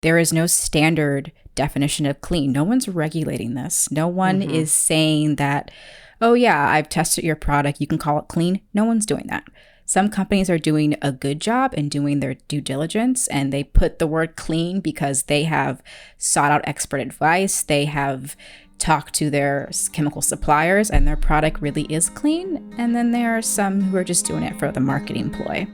There is no standard definition of clean. No one's regulating this. No one is saying that, oh yeah, I've tested your product, you can call it clean. No one's doing that. Some companies are doing a good job and doing their due diligence, and they put the word clean because they have sought out expert advice. They have talked to their chemical suppliers, and their product really is clean. And then there are some who are just doing it for the marketing ploy.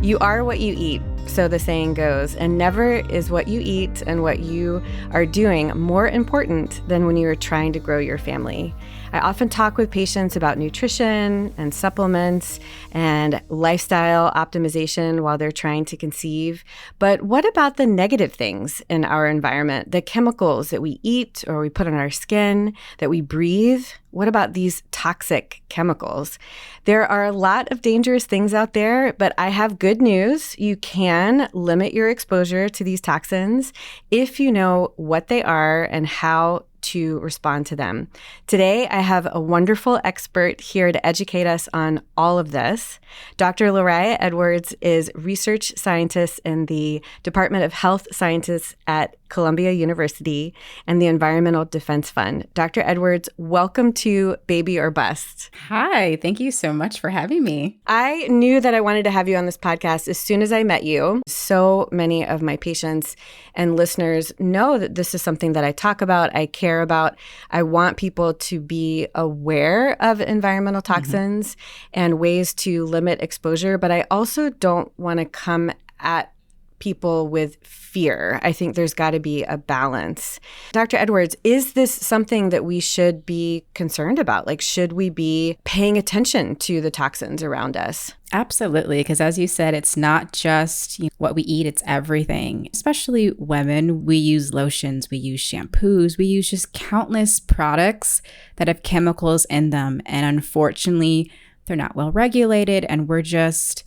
You are what you eat, so the saying goes, and never is what you eat and what you are doing more important than when you are trying to grow your family. I often talk with patients about nutrition and supplements and lifestyle optimization while they're trying to conceive. But what about the negative things in our environment, the chemicals that we eat or we put on our skin, that we breathe? What about these toxic chemicals? There are a lot of dangerous things out there, but I have good news. You can limit your exposure to these toxins if you know what they are and how to respond to them. Today, I have a wonderful expert here to educate us on all of this. Dr. Lariah Edwards is research scientist in the Department of Health Sciences at Columbia University and the Environmental Defense Fund. Dr. Edwards, welcome to Baby or Bust. Hi, thank you so much for having me. I knew that I wanted to have you on this podcast as soon as I met you. So many of my patients and listeners know that this is something that I talk about, I care about. I want people to be aware of environmental toxins and ways to limit exposure, but I also don't want to come at people with fear. I think there's got to be a balance. Dr. Edwards, is this something that we should be concerned about? Like, should we be paying attention to the toxins around us? Absolutely, because as you said, it's not just what we eat, it's everything. Especially women, we use lotions, we use shampoos, we use just countless products that have chemicals in them. And unfortunately, they're not well regulated, and we're just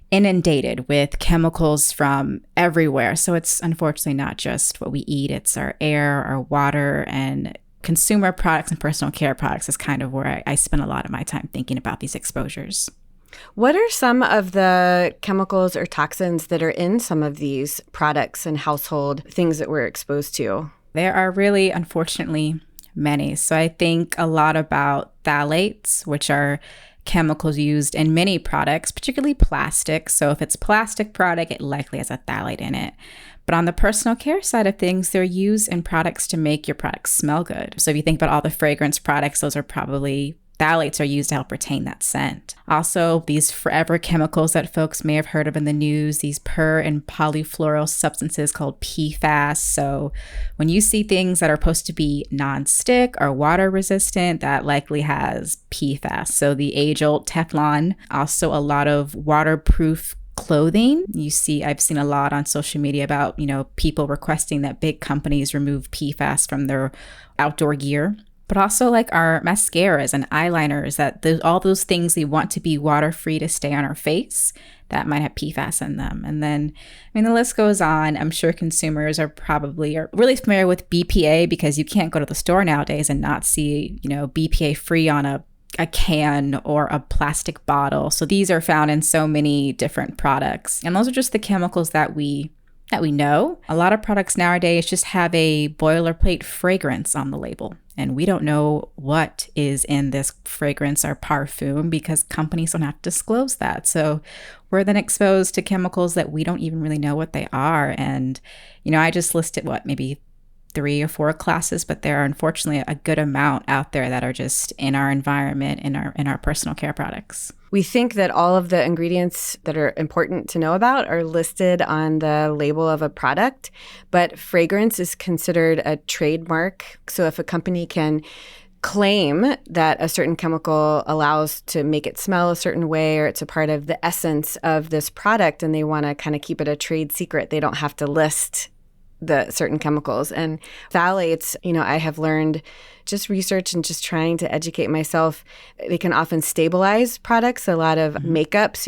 inundated with chemicals from everywhere. So it's unfortunately not just what we eat, it's our air, our water, and consumer products and personal care products is kind of where I spend a lot of my time thinking about these exposures. What are some of the chemicals or toxins that are in some of these products and household things that we're exposed to? There are really, unfortunately, many. So I think a lot about phthalates, which are chemicals used in many products, particularly plastic. So if it's a plastic product, it likely has a phthalate in it. But on the personal care side of things, they're used in products to make your products smell good. So if you think about all the fragrance products, those are probably phthalates are used to help retain that scent. Also, these forever chemicals that folks may have heard of in the news, these per and polyfluoral substances called PFAS. So when you see things that are supposed to be non-stick or water resistant, that likely has PFAS. So the age-old Teflon, also a lot of waterproof clothing. I've seen a lot on social media about, people requesting that big companies remove PFAS from their outdoor gear. But also like our mascaras and eyeliners, all those things we want to be water-free to stay on our face, that might have PFAS in them. And then, the list goes on. I'm sure consumers are really familiar with BPA because you can't go to the store nowadays and not see, BPA free on a can or a plastic bottle. So these are found in so many different products. And those are just the chemicals that we know. A lot of products nowadays just have a boilerplate fragrance on the label. And we don't know what is in this fragrance or parfum because companies don't have to disclose that. So we're then exposed to chemicals that we don't even really know what they are. And, I just listed maybe 3 or 4 classes, but there are unfortunately a good amount out there that are just in our environment, in our personal care products. We think that all of the ingredients that are important to know about are listed on the label of a product, but fragrance is considered a trademark. So if a company can claim that a certain chemical allows to make it smell a certain way, or it's a part of the essence of this product, and they want to kind of keep it a trade secret, they don't have to list the certain chemicals. And phthalates, I have learned just research and just trying to educate myself, they can often stabilize products. A lot of makeups,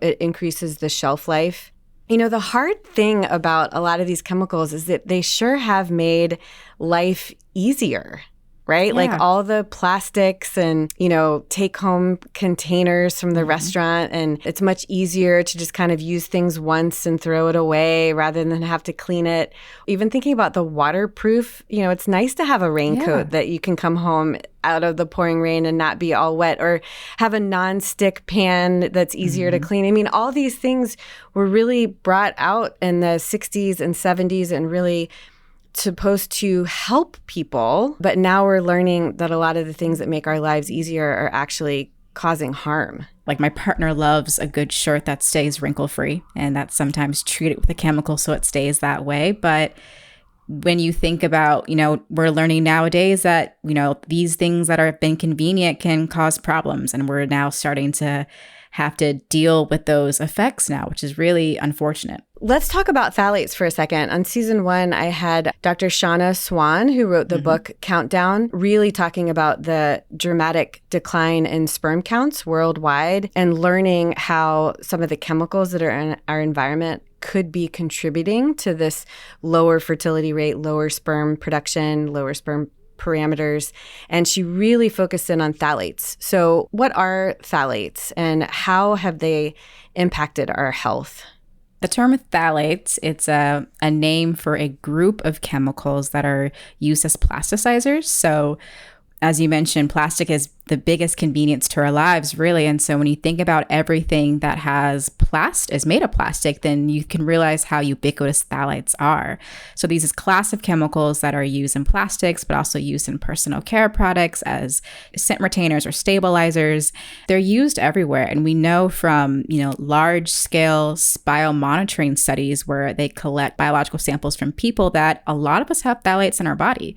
it increases the shelf life. The hard thing about a lot of these chemicals is that they sure have made life easier, right? Like Yeah. all the plastics and, take home containers from the restaurant. And it's much easier to just kind of use things once and throw it away rather than have to clean it. Even thinking about the waterproof, it's nice to have a raincoat that you can come home out of the pouring rain and not be all wet, or have a non-stick pan that's easier to clean. I mean, all these things were really brought out in the 60s and 70s and really supposed to help people. But now we're learning that a lot of the things that make our lives easier are actually causing harm. Like my partner loves a good shirt that stays wrinkle-free, and that's sometimes treated with a chemical so it stays that way. But when you think about, we're learning nowadays that, these things that have been convenient can cause problems. And we're now starting to have to deal with those effects now, which is really unfortunate. Let's talk about phthalates for a second. On season 1, I had Dr. Shauna Swan, who wrote the book Countdown, really talking about the dramatic decline in sperm counts worldwide and learning how some of the chemicals that are in our environment could be contributing to this lower fertility rate, lower sperm production, lower sperm parameters. And she really focused in on phthalates. So what are phthalates and how have they impacted our health? The term phthalates, it's a name for a group of chemicals that are used as plasticizers. So as you mentioned, plastic is the biggest convenience to our lives, really. And so when you think about everything that is made of plastic, then you can realize how ubiquitous phthalates are. So these is class of chemicals that are used in plastics, but also used in personal care products as scent retainers or stabilizers. They're used everywhere. And we know from, large scale biomonitoring studies where they collect biological samples from people that a lot of us have phthalates in our body.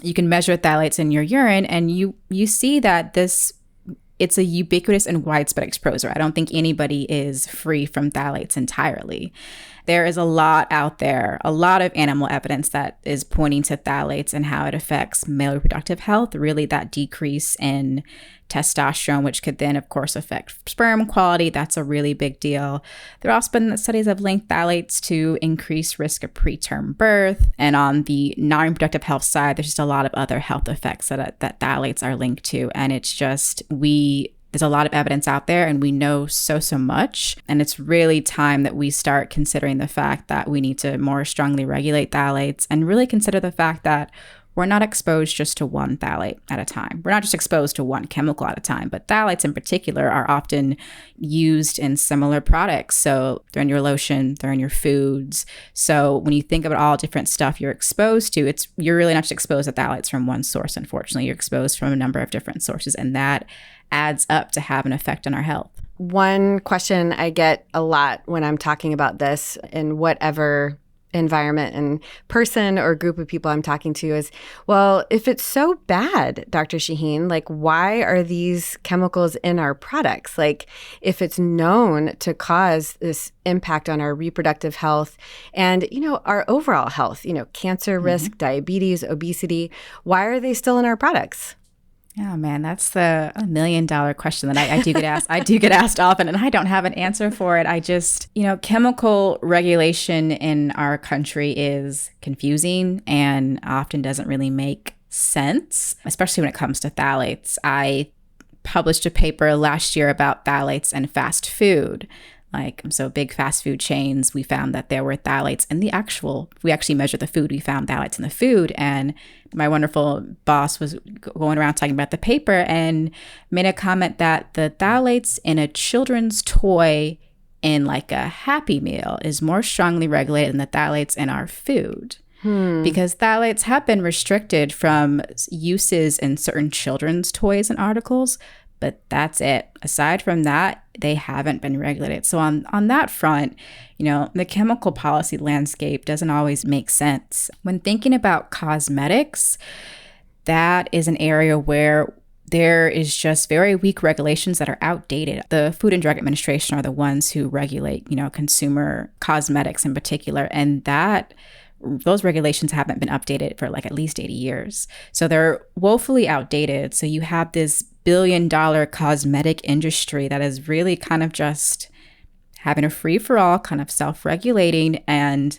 You can measure phthalates in your urine and you see that it's a ubiquitous and widespread exposure. I don't think anybody is free from phthalates entirely. There is a lot out there, a lot of animal evidence that is pointing to phthalates and how it affects male reproductive health, really that decrease in testosterone, which could then, of course, affect sperm quality. That's a really big deal. There have also been studies have linked phthalates to increased risk of preterm birth. And on the non-reproductive health side, there's just a lot of other health effects that phthalates are linked to. And it's just, there's a lot of evidence out there and we know so much. And it's really time that we start considering the fact that we need to more strongly regulate phthalates and really consider the fact that we're not exposed just to one phthalate at a time. We're not just exposed to one chemical at a time, but phthalates in particular are often used in similar products. So they're in your lotion, they're in your foods. So when you think about all different stuff you're exposed to, you're really not just exposed to phthalates from one source, unfortunately. You're exposed from a number of different sources, and that adds up to have an effect on our health. One question I get a lot when I'm talking about this in whatever environment and person or group of people I'm talking to is, well, if it's so bad, Dr. Shahine, like why are these chemicals in our products? Like if it's known to cause this impact on our reproductive health and, our overall health, cancer risk, diabetes, obesity, why are they still in our products? Oh man, that's the $1 million question that I do get asked. I do get asked often, and I don't have an answer for it. I just, chemical regulation in our country is confusing and often doesn't really make sense, especially when it comes to phthalates. I published a paper last year about phthalates and fast food. So big fast food chains, we found that there were phthalates in we actually measured the food, we found phthalates in the food. And my wonderful boss was going around talking about the paper and made a comment that the phthalates in a children's toy in like a Happy Meal is more strongly regulated than the phthalates in our food. Because phthalates have been restricted from uses in certain children's toys and articles, but that's it. Aside from that, they haven't been regulated. So on that front, the chemical policy landscape doesn't always make sense. When thinking about cosmetics, that is an area where there is just very weak regulations that are outdated. The Food and Drug Administration are the ones who regulate, consumer cosmetics in particular, and those regulations haven't been updated for like at least 80 years. So they're woefully outdated. So you have this billion-dollar cosmetic industry that is really kind of just having a free-for-all, kind of self-regulating. And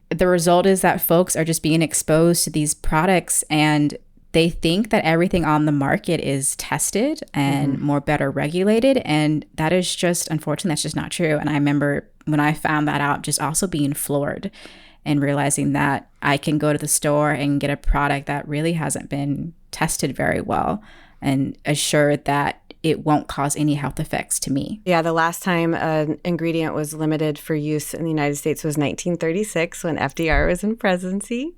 the result is that folks are just being exposed to these products and they think that everything on the market is tested and more better regulated. And that is just, unfortunately, that's just not true. And I remember when I found that out, just also being floored and realizing that I can go to the store and get a product that really hasn't been tested very well and assured that it won't cause any health effects to me. Yeah, the last time an ingredient was limited for use in the United States was 1936 when FDR was in presidency.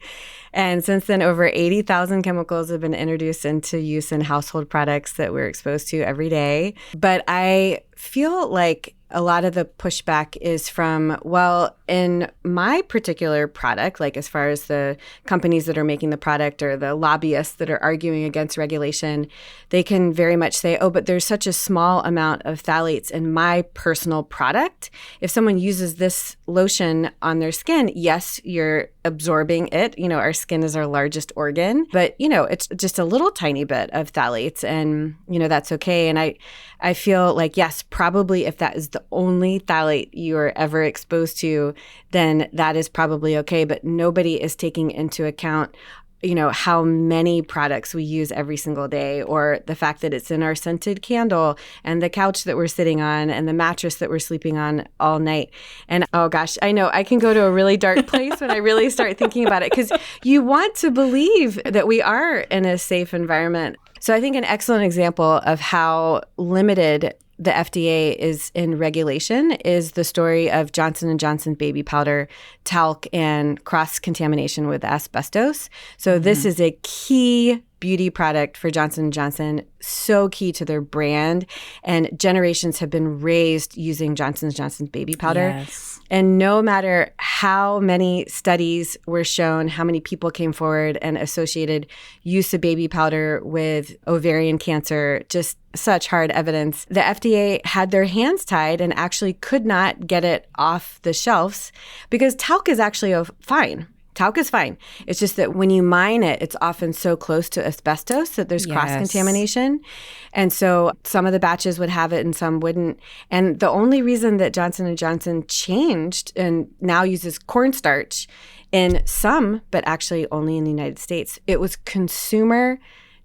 And since then, over 80,000 chemicals have been introduced into use in household products that we're exposed to every day. But I feel like a lot of the pushback is from, well, in my particular product, like as far as the companies that are making the product or the lobbyists that are arguing against regulation, they can very much say, oh, but there's such a small amount of phthalates in my personal product. If someone uses this lotion on their skin, yes, you're absorbing it. You know, our skin is our largest organ, but, you know, it's just a little tiny bit of phthalates and, you know, that's okay. And I feel like, yes, probably if that is the only phthalate you're ever exposed to, then that is probably okay. But nobody is taking into account, you know, how many products we use every single day, or the fact that it's in our scented candle and the couch that we're sitting on and the mattress that we're sleeping on all night. And oh gosh, I know I can go to a really dark place when I really start thinking about it, because you want to believe that we are in a safe environment. So I think an excellent example of how limited the FDA is in regulation is the story of Johnson & Johnson baby powder, talc, and cross-contamination with asbestos. So this is a key beauty product for Johnson & Johnson, so key to their brand. And generations have been raised using Johnson & Johnson baby powder. Yes. And no matter how many studies were shown, how many people came forward and associated use of baby powder with ovarian cancer, just such hard evidence, the FDA had their hands tied and actually could not get it off the shelves because talc is actually fine. Talc is fine. It's just that when you mine it, it's often so close to asbestos that there's cross-contamination. And so some of the batches would have it and some wouldn't. And the only reason that Johnson & Johnson changed and now uses cornstarch in some, but actually only in the United States, it was consumer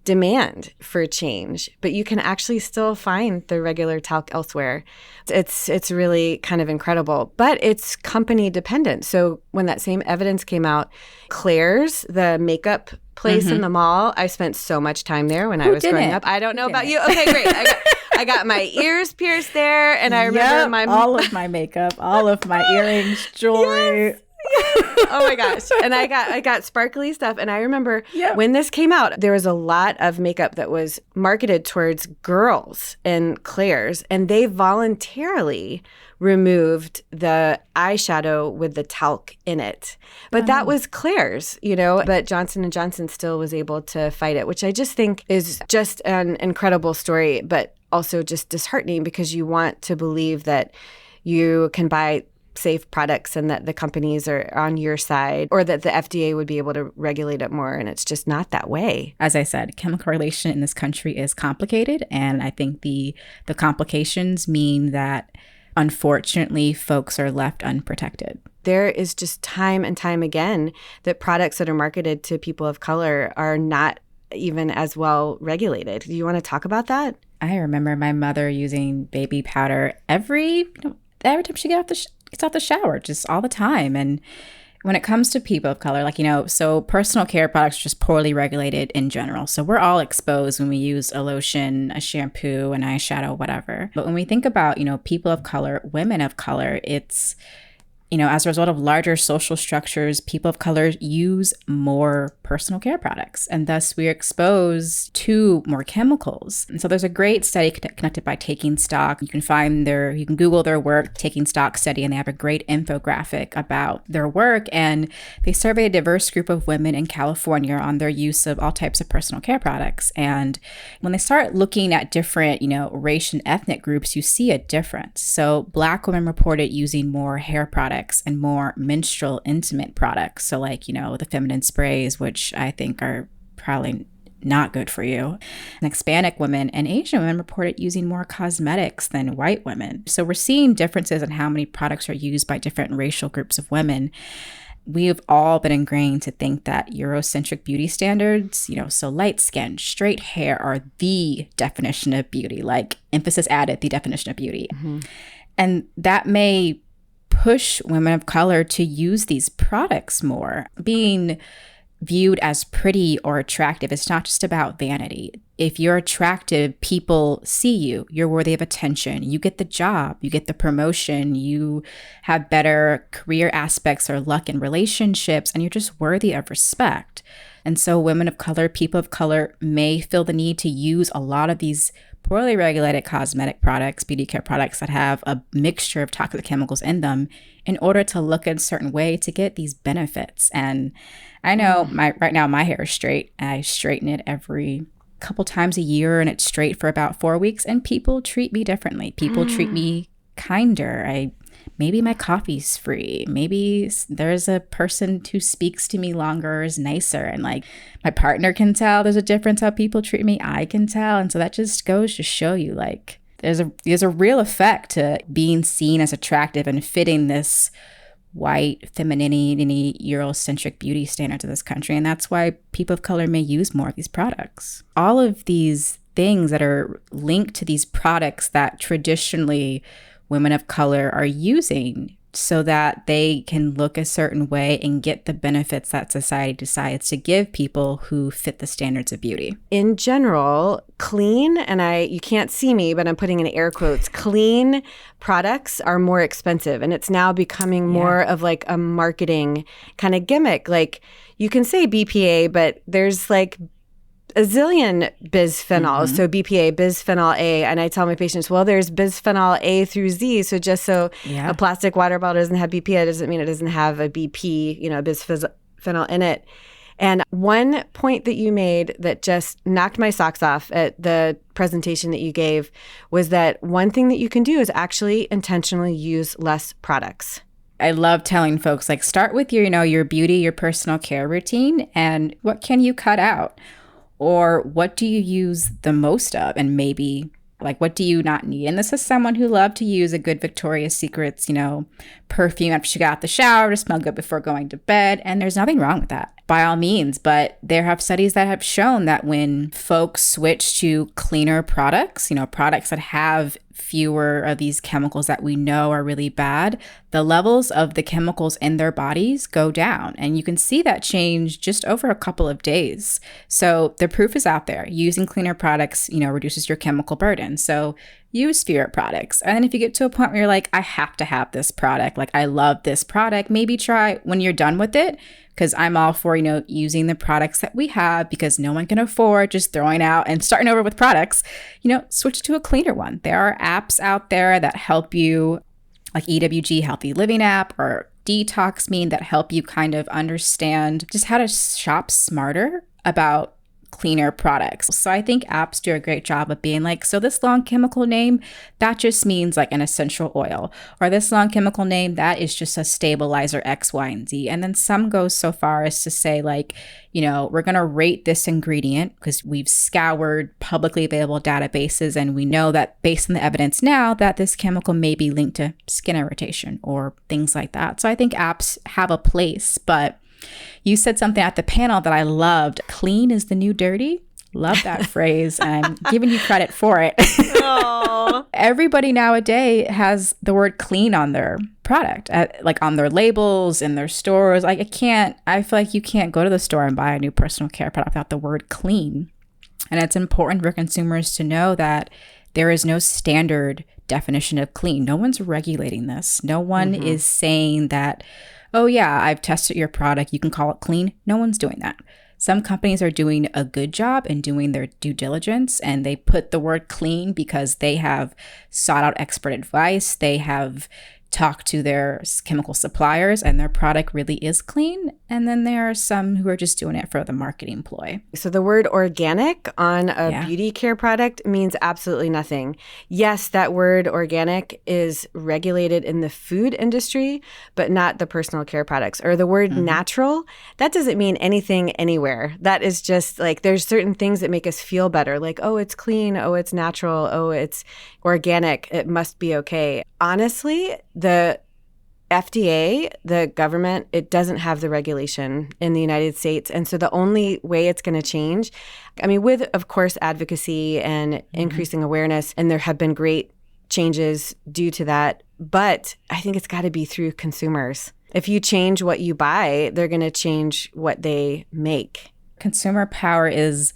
demand for change, but you can actually still find the regular talc elsewhere. It's really kind of incredible, but it's company dependent. So when that same evidence came out, Claire's, the makeup place in the mall, I spent so much time there when I was growing up. I don't know about you. Okay, great. I got my ears pierced there, and I remember all of my makeup, all of my earrings, jewelry. Yes. Oh my gosh. And I got sparkly stuff. And I remember when this came out, there was a lot of makeup that was marketed towards girls in Claire's, and they voluntarily removed the eyeshadow with the talc in it. But that was Claire's, you know, but Johnson & Johnson still was able to fight it, which I just think is just an incredible story, but also just disheartening because you want to believe that you can buy safe products and that the companies are on your side, or that the FDA would be able to regulate it more. And it's just not that way. As I said, chemical regulation in this country is complicated. And I think the complications mean that, unfortunately, folks are left unprotected. There is just time and time again that products that are marketed to people of color are not even as well regulated. Do you want to talk about that? I remember my mother using baby powder every time she gets out the shower, just all the time. And when it comes to people of color, like, you know, so personal care products are just poorly regulated in general. So we're all exposed when we use a lotion, a shampoo, an eyeshadow, whatever. But when we think about, you know, people of color, women of color, it's, you know, as a result of larger social structures, people of color use more personal care products, and thus we're exposed to more chemicals. And so there's a great study conducted by Taking Stock. You can Google their work, Taking Stock study, and they have a great infographic about their work. And they surveyed a diverse group of women in California on their use of all types of personal care products. And when they start looking at different, you know, race and ethnic groups, you see a difference. So Black women reported using more hair products and more menstrual intimate products. So like, you know, the feminine sprays, which I think are probably not good for you. And Hispanic women and Asian women reported using more cosmetics than white women. So we're seeing differences in how many products are used by different racial groups of women. we have all been ingrained to think that Eurocentric beauty standards, so light skin, straight hair are the definition of beauty, like emphasis added, the definition of beauty. Mm-hmm. And that may push women of color to use these products more. Being viewed as pretty or attractive, it's not just about vanity. If you're attractive, people see you. You're worthy of attention. You get the job. You get the promotion. You have better career aspects or luck in relationships, and you're just worthy of respect. And so women of color, people of color may feel the need to use a lot of these poorly regulated cosmetic products, beauty care products that have a mixture of toxic chemicals in them in order to look a certain way to get these benefits. And I know right now my hair is straight. I straighten it every couple times a year, and it's straight for about 4 weeks, and people treat me differently. People treat me kinder. Maybe my coffee's free. Maybe there's a person who speaks to me longer, is nicer, and like my partner can tell there's a difference how people treat me. I can tell. And so that just goes to show you, like, there's a real effect to being seen as attractive and fitting this white femininity Eurocentric beauty standards of this country. And that's why people of color may use more of these products. All of these things that are linked to these products that traditionally women of color are using so that they can look a certain way and get the benefits that society decides to give people who fit the standards of beauty. In general, clean, and you can't see me, but I'm putting in air quotes, clean products are more expensive. And it's now becoming more of like a marketing kind of gimmick. Like you can say BPA, but there's like a zillion bisphenols. So BPA, bisphenol A. And I tell my patients, well, there's bisphenol A through Z. So just so a plastic water bottle doesn't have BPA, it doesn't mean it doesn't have a BP, bisphenol in it. And one point that you made that just knocked my socks off at the presentation that you gave was that one thing that you can do is actually intentionally use less products. I love telling folks, like, start with your beauty, your personal care routine, and what can you cut out? Or what do you use the most of? And maybe, like, what do you not need? And this is someone who loved to use a good Victoria's Secrets, perfume after she got out the shower to smell good before going to bed. And there's nothing wrong with that, by all means. But there have studies that have shown that when folks switch to cleaner products, products that have fewer of these chemicals that we know are really bad, the levels of the chemicals in their bodies go down. And you can see that change just over a couple of days. So the proof is out there. Using cleaner products, reduces your chemical burden. So use fewer products. And then if you get to a point where you're like, I have to have this product, like I love this product, maybe try when you're done with it, because I'm all for, using the products that we have because no one can afford just throwing out and starting over with products, switch to a cleaner one. There are apps out there that help you, like EWG Healthy Living app or Detox Me, that help you kind of understand just how to shop smarter about cleaner products. So I think apps do a great job of being like, so this long chemical name, that just means like an essential oil, or this long chemical name, that is just a stabilizer X, Y, and Z. And then some goes so far as to say like, we're going to rate this ingredient because we've scoured publicly available databases and we know that based on the evidence now that this chemical may be linked to skin irritation or things like that. So I think apps have a place, but you said something at the panel that I loved. Clean is the new dirty. Love that phrase. And I'm giving you credit for it. Everybody nowadays has the word clean on their product, like on their labels, in their stores. Like I feel like you can't go to the store and buy a new personal care product without the word clean. And it's important for consumers to know that there is no standard definition of clean. No one's regulating this. No one is saying that, oh yeah, I've tested your product, you can call it clean. No one's doing that. Some companies are doing a good job and doing their due diligence, and they put the word clean because they have sought out expert advice. They have talked to their chemical suppliers and their product really is clean. And then there are some who are just doing it for the marketing ploy. So the word organic on a beauty care product means absolutely nothing. Yes, that word organic is regulated in the food industry, but not the personal care products. Or the word natural, that doesn't mean anything anywhere. That is just like, there's certain things that make us feel better. Like, oh, it's clean. Oh, it's natural. Oh, it's organic. It must be okay. Honestly, FDA, the government, it doesn't have the regulation in the United States. And so the only way it's going to change, I mean, with, of course, advocacy and increasing awareness, and there have been great changes due to that, but I think it's got to be through consumers. If you change what you buy, they're going to change what they make. Consumer power is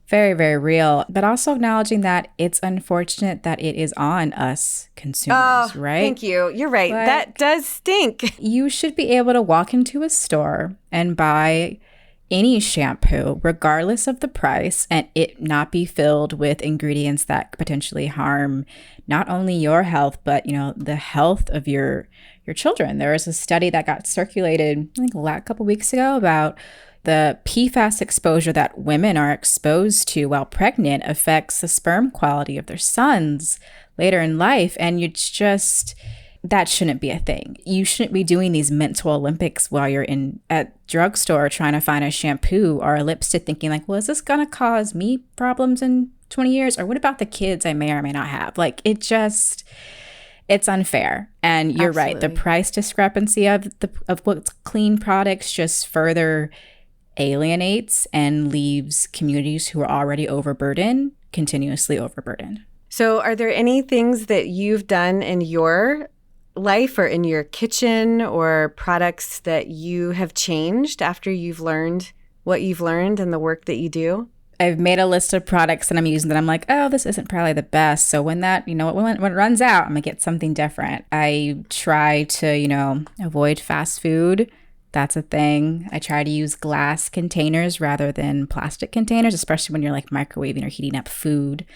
very, very real, but also acknowledging that it's unfortunate that it is on us consumers, right? Thank you. You're right. Like, that does stink. You should be able to walk into a store and buy any shampoo, regardless of the price, and it not be filled with ingredients that could potentially harm not only your health, but, the health of your children. There was a study that got circulated, I think, a couple weeks ago about the PFAS exposure that women are exposed to while pregnant affects the sperm quality of their sons later in life. And that shouldn't be a thing. You shouldn't be doing these mental Olympics while you're at drugstore trying to find a shampoo or a lipstick thinking like, well, is this going to cause me problems in 20 years? Or what about the kids I may or may not have? Like, it's unfair. And you're Absolutely. Right. The price discrepancy of what's clean products just further alienates and leaves communities who are already overburdened continuously overburdened. So are there any things that you've done in your life or in your kitchen or products that you have changed after you've learned what you've learned and the work that you do? I've made a list of products that I'm using that I'm like, oh, this isn't probably the best. So when that, when it runs out, I'm going to get something different. I try to, avoid fast food. That's a thing. I try to use glass containers rather than plastic containers, especially when you're like microwaving or heating up food.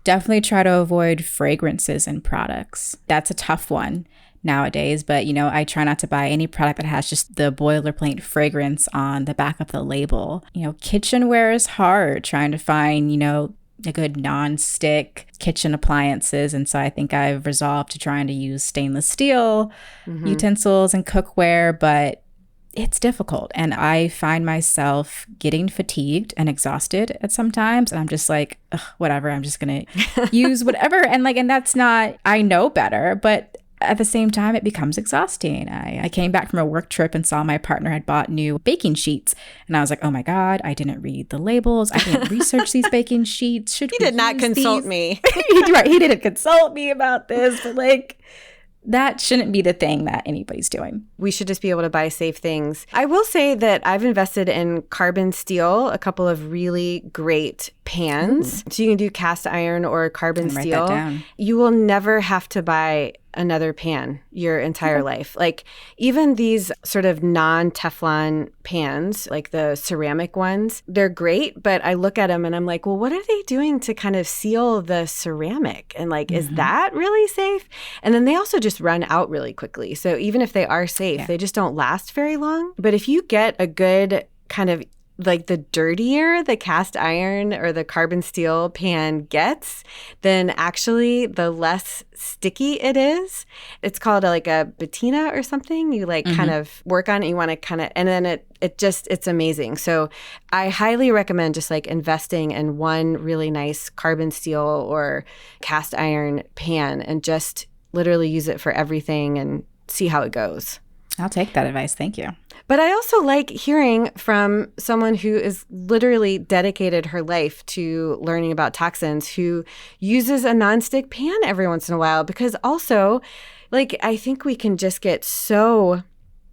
Definitely try to avoid fragrances in products. That's a tough one nowadays, but I try not to buy any product that has just the boilerplate fragrance on the back of the label. Kitchenware is hard, trying to find, a good non-stick kitchen appliances. And so I think I've resolved to trying to use stainless steel utensils and cookware, but it's difficult. And I find myself getting fatigued and exhausted at some times. And I'm just like, whatever, I'm just going to use whatever. And that's not, I know better, but at the same time, it becomes exhausting. I came back from a work trip and saw my partner had bought new baking sheets. And I was like, oh my God, I didn't read the labels. I didn't research these baking sheets. He did not consult me. Right. He didn't consult me about this. But that shouldn't be the thing that anybody's doing. We should just be able to buy safe things. I will say that I've invested in carbon steel, a couple of really great pans. So you can do cast iron or carbon steel. Write that down. You will never have to buy another pan your entire life. Like even these sort of non-Teflon pans, like the ceramic ones, they're great, but I look at them and I'm like, well, what are they doing to kind of seal the ceramic? And is that really safe? And then they also just run out really quickly. So even if they are safe, they just don't last very long. But if you get a good kind of the dirtier the cast iron or the carbon steel pan gets, then actually the less sticky it is. It's called a patina or something. You kind of work on it. You want to kind of, and then it's amazing. So I highly recommend just investing in one really nice carbon steel or cast iron pan and just literally use it for everything and see how it goes. I'll take that advice. Thank you. But I also like hearing from someone who is literally dedicated her life to learning about toxins, who uses a nonstick pan every once in a while, because also, I think we can just get so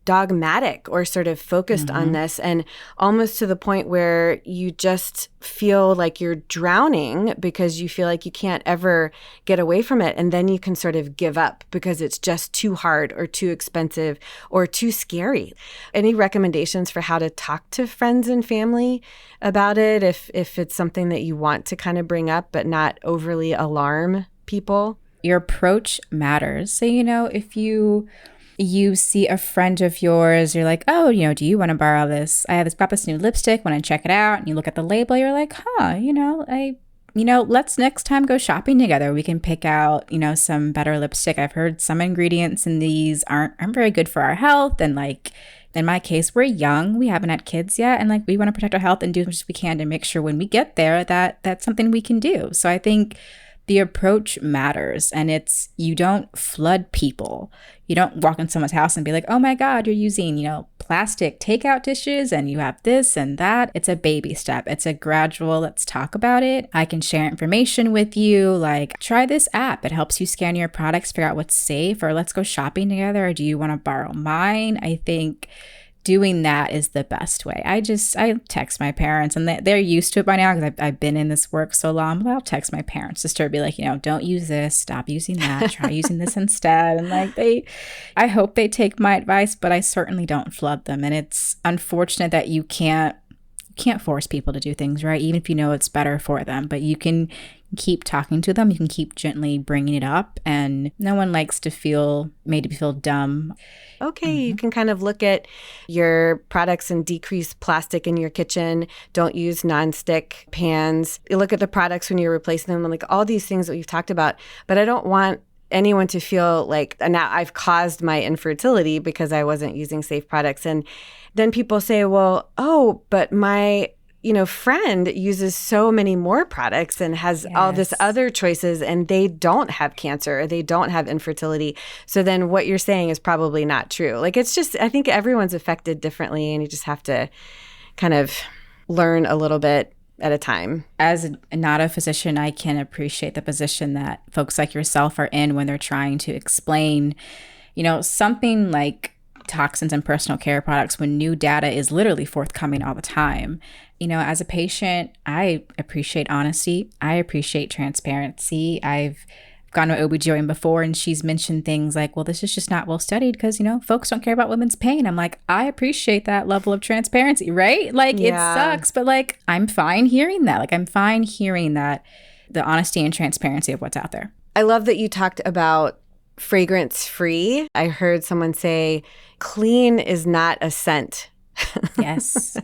dogmatic or sort of focused on this, and almost to the point where you just feel like you're drowning because you feel like you can't ever get away from it. And then you can sort of give up because it's just too hard or too expensive or too scary. Any recommendations for how to talk to friends and family about it if it's something that you want to kind of bring up but not overly alarm people? Your approach matters. So, if you see a friend of yours, you're like, oh, do you want to borrow this? I have got this new lipstick, want to check it out. And you look at the label, you're like, let's next time go shopping together. We can pick out, some better lipstick. I've heard some ingredients in these aren't very good for our health. And in my case, we're young, we haven't had kids yet. And we want to protect our health and do as much as we can to make sure when we get there that that's something we can do. So I think the approach matters. And you don't flood people. You don't walk in someone's house and be like, oh my God, you're using, plastic takeout dishes and you have this and that. It's a baby step. It's a gradual, let's talk about it. I can share information with you. Like, try this app. It helps you scan your products, figure out what's safe, or let's go shopping together. Or do you want to borrow mine? I think doing that is the best way. I text my parents, and they're used to it by now because I've been in this work so long. But I'll text my parents just to be like, don't use this, stop using that, try using this instead. And like I hope they take my advice, but I certainly don't flood them. And it's unfortunate that you can't force people to do things, right? Even if you know it's better for them, but you can keep talking to them. You can keep gently bringing it up, and no one likes to feel dumb. Okay, you can kind of look at your products and decrease plastic in your kitchen. Don't use nonstick pans. You look at the products when you're replacing them, and like all these things that we've talked about. But I don't want anyone to feel like now I've caused my infertility because I wasn't using safe products. And then people say, well, but my friend uses so many more products and has all this other choices, and they don't have cancer or they don't have infertility. So then what you're saying is probably not true. Like, it's just, I think everyone's affected differently, and you just have to kind of learn a little bit at a time. As not a physician, I can appreciate the position that folks like yourself are in when they're trying to explain, something like toxins and personal care products when new data is literally forthcoming all the time. As a patient, I appreciate honesty. I appreciate transparency. I've gone to OB/GYN before, and she's mentioned things like, well, this is just not well studied because, folks don't care about women's pain. I'm like, I appreciate that level of transparency, right? Like, It sucks, but like, I'm fine hearing that. Like, I'm fine hearing that, the honesty and transparency of what's out there. I love that you talked about fragrance-free. I heard someone say, clean is not a scent. Yes.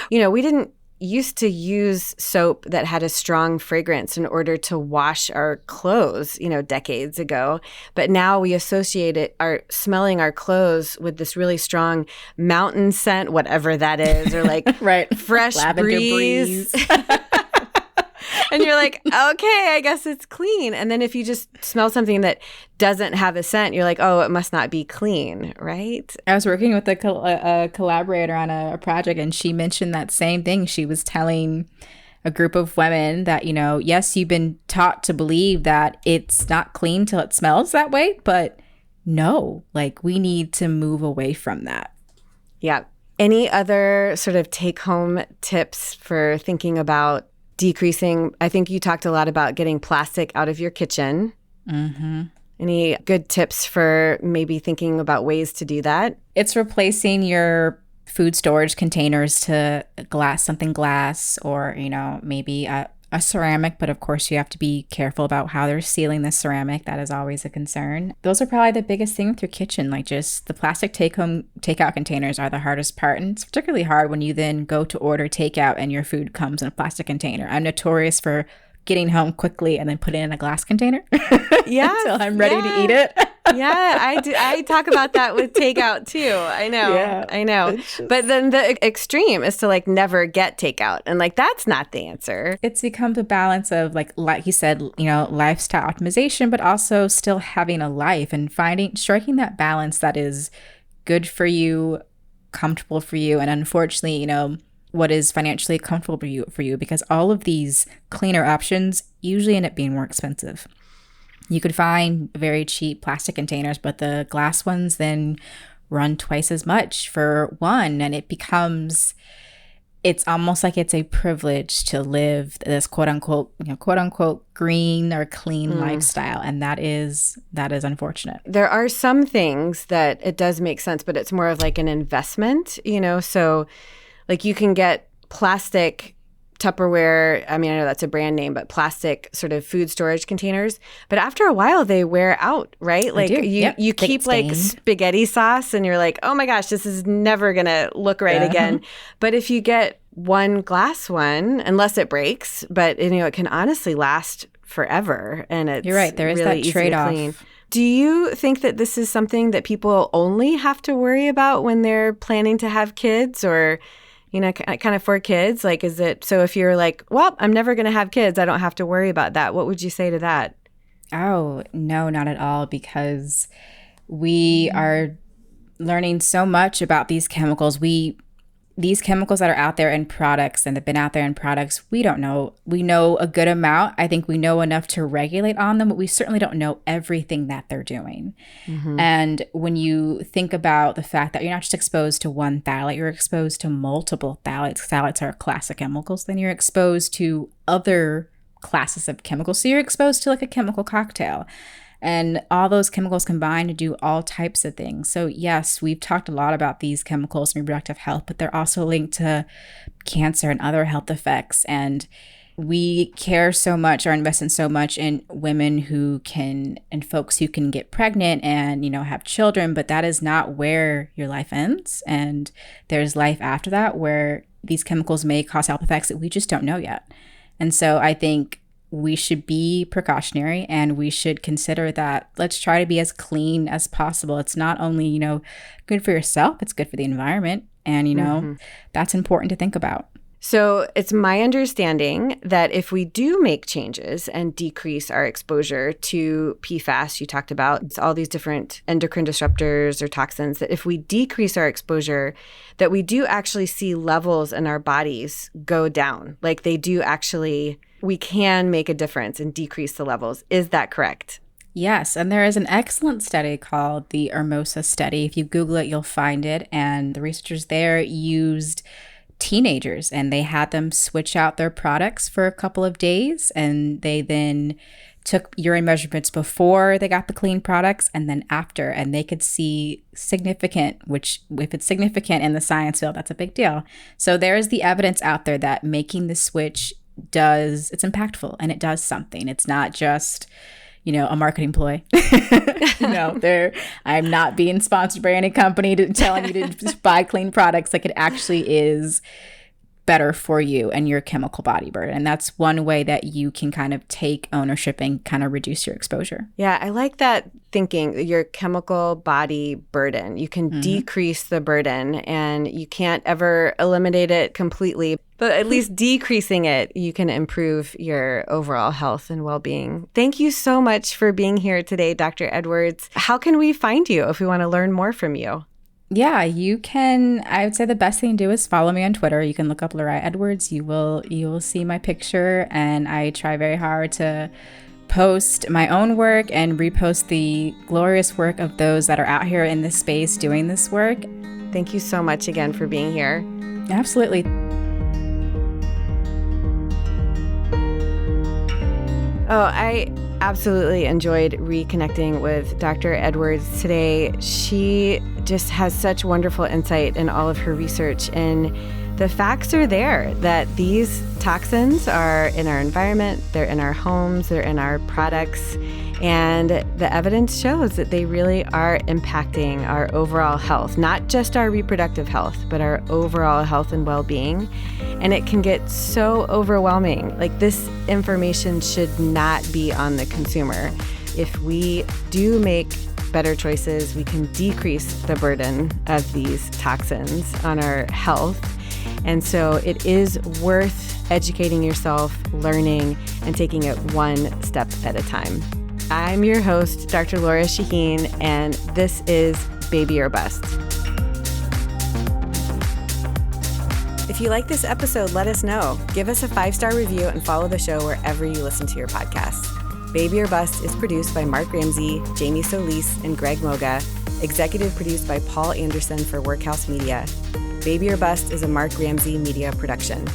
We didn't used to use soap that had a strong fragrance in order to wash our clothes, decades ago. But now we associate smelling our clothes with this really strong mountain scent, whatever that is, or like fresh breeze. And you're like, okay, I guess it's clean. And then if you just smell something that doesn't have a scent, you're like, oh, it must not be clean, right? I was working with a collaborator on a project, and she mentioned that same thing. She was telling a group of women that, yes, you've been taught to believe that it's not clean till it smells that way, but no, like, we need to move away from that. Yeah. Any other sort of take-home tips for thinking about decreasing? I think you talked a lot about getting plastic out of your kitchen. Mm-hmm. Any good tips for maybe thinking about ways to do that? It's replacing your food storage containers to something glass, or, maybe a ceramic, but of course you have to be careful about how they're sealing the ceramic. That is always a concern. Those are probably the biggest thing with your kitchen. Like, just the plastic takeout containers are the hardest part. And it's particularly hard when you then go to order takeout and your food comes in a plastic container. I'm notorious for getting home quickly and then putting it in a glass container until I'm ready to eat it. Yeah, I do. I talk about that with takeout too. I know. But then the extreme is to like never get takeout, and like that's not the answer. It's become the balance of like you said, lifestyle optimization, but also still having a life and striking that balance that is good for you, comfortable for you, and unfortunately, what is financially comfortable for you, because all of these cleaner options usually end up being more expensive. You could find very cheap plastic containers, but the glass ones then run twice as much for one. And it's almost like it's a privilege to live this quote unquote green or clean lifestyle. And that is unfortunate. There are some things that it does make sense, but it's more of like an investment, so like you can get plastic Tupperware, I mean, I know that's a brand name, but plastic sort of food storage containers. But after a while, they wear out, right? Like you keep like spaghetti sauce and you're like, oh my gosh, this is never going to look right again. But if you get one glass one, unless it breaks, but it can honestly last forever. And it's You're right. There is really that trade-off. clean. Do you think that this is something that people only have to worry about when they're planning to have kids, or kind of for kids? Like, is it, so if you're like, well, I'm never going to have kids, I don't have to worry about that. What would you say to that? Oh, no, not at all, because we are learning so much about these chemicals. These chemicals that are out there in products and have been out there in products, we don't know. We know a good amount. I think we know enough to regulate on them, but we certainly don't know everything that they're doing. And when you think about the fact that you're not just exposed to one phthalate, you're exposed to multiple phthalates. Phthalates are classic chemicals. Then you're exposed to other classes of chemicals. So you're exposed to like a chemical cocktail. And all those chemicals combine to do all types of things. So yes, we've talked a lot about these chemicals and reproductive health, but they're also linked to cancer and other health effects. And we care so much or invest in so much in women who can, and folks who can get pregnant and, have children, but that is not where your life ends. And there's life after that where these chemicals may cause health effects that we just don't know yet. And so I think we should be precautionary and we should consider that let's try to be as clean as possible. It's not only, good for yourself, it's good for the environment. And, that's important to think about. So it's my understanding that if we do make changes and decrease our exposure to PFAS, you talked about it's all these different endocrine disruptors or toxins, that if we decrease our exposure, that we do actually see levels in our bodies go down. Like they do actually, we can make a difference and decrease the levels. Is that correct? Yes, and there is an excellent study called the Hermosa study. If you Google it, you'll find it. And the researchers there used teenagers and they had them switch out their products for a couple of days, and they then took urine measurements before they got the clean products and then after, and they could see significant, which if it's significant in the science field, that's a big deal. So there is the evidence out there that making the switch it's impactful and it does something. It's not just a marketing ploy. I'm not being sponsored by any company telling you to just buy clean products. Like it actually is better for you and your chemical body burden. And that's one way that you can kind of take ownership and kind of reduce your exposure. Yeah, I like that thinking, your chemical body burden. You can decrease the burden and you can't ever eliminate it completely, but at least decreasing it, you can improve your overall health and well-being. Thank you so much for being here today, Dr. Edwards. How can we find you if we want to learn more from you? Yeah, you can. I would say the best thing to do is follow me on Twitter. You can look up Lariah Edwards. You will see my picture, and I try very hard to post my own work and repost the glorious work of those that are out here in this space doing this work. Thank you so much again for being here. Absolutely. Oh, I absolutely enjoyed reconnecting with Dr. Edwards today. She just has such wonderful insight in all of her research, and the facts are there that these toxins are in our environment, they're in our homes, they're in our products, and the evidence shows that they really are impacting our overall health, not just our reproductive health, but our overall health and well-being. And it can get so overwhelming. Like, this information should not be on the consumer. If we do make better choices, we can decrease the burden of these toxins on our health. And so it is worth educating yourself, learning, and taking it one step at a time. I'm your host, Dr. Lora Shahine, and this is Baby or Bust. If you like this episode, let us know. Give us a 5-star review and follow the show wherever you listen to your podcasts. Baby or Bust is produced by Mark Ramsey, Jamie Solis, and Greg Moga. Executive produced by Paul Anderson for Workhouse Media. Baby or Bust is a Mark Ramsey media production.